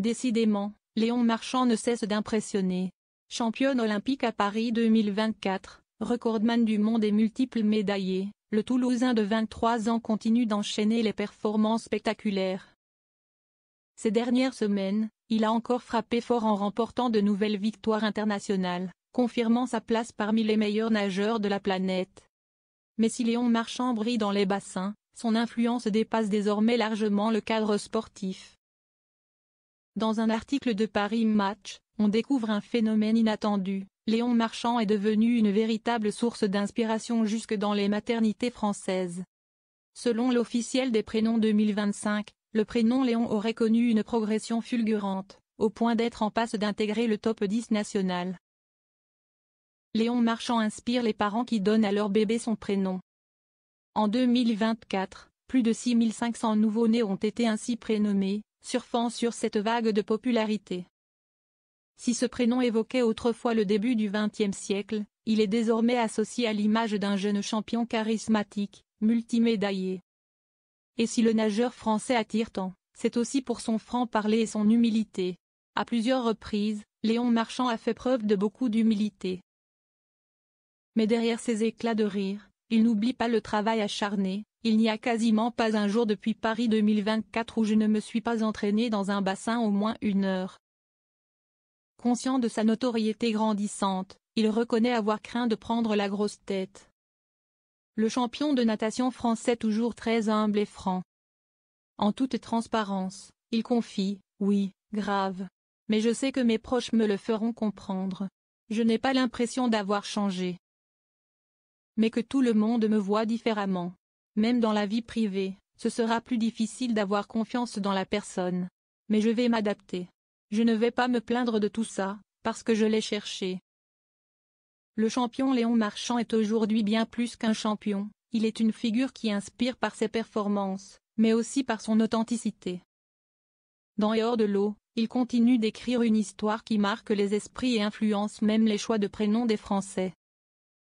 Décidément, Léon Marchand ne cesse d'impressionner. Championne olympique à Paris 2024, recordman du monde et multiple médaillé, le Toulousain de 23 ans continue d'enchaîner les performances spectaculaires. Ces dernières semaines, il a encore frappé fort en remportant de nouvelles victoires internationales, confirmant sa place parmi les meilleurs nageurs de la planète. Mais si Léon Marchand brille dans les bassins, son influence dépasse désormais largement le cadre sportif. Dans un article de Paris Match, on découvre un phénomène inattendu. Léon Marchand est devenu une véritable source d'inspiration jusque dans les maternités françaises. Selon l'officiel des prénoms 2025, le prénom Léon aurait connu une progression fulgurante, au point d'être en passe d'intégrer le top 10 national. Léon Marchand inspire les parents qui donnent à leur bébé son prénom. En 2024, plus de 6500 nouveau-nés ont été ainsi prénommés, surfant sur cette vague de popularité. Si ce prénom évoquait autrefois le début du XXe siècle, il est désormais associé à l'image d'un jeune champion charismatique, multimédaillé. Et si le nageur français attire tant, c'est aussi pour son franc-parler et son humilité. À plusieurs reprises, Léon Marchand a fait preuve de beaucoup d'humilité. Mais derrière ses éclats de rire, il n'oublie pas le travail acharné. Il n'y a quasiment pas un jour depuis Paris 2024 où je ne me suis pas entraîné dans un bassin au moins 1 heure. Conscient de sa notoriété grandissante, il reconnaît avoir craint de prendre la grosse tête. Le champion de natation français toujours très humble et franc. En toute transparence, il confie, oui, grave. Mais je sais que mes proches me le feront comprendre. Je n'ai pas l'impression d'avoir changé. Mais que tout le monde me voit différemment. Même dans la vie privée, ce sera plus difficile d'avoir confiance dans la personne. Mais je vais m'adapter. Je ne vais pas me plaindre de tout ça, parce que je l'ai cherché. Le champion Léon Marchand est aujourd'hui bien plus qu'un champion, il est une figure qui inspire par ses performances, mais aussi par son authenticité. Dans et hors de l'eau, il continue d'écrire une histoire qui marque les esprits et influence même les choix de prénoms des Français.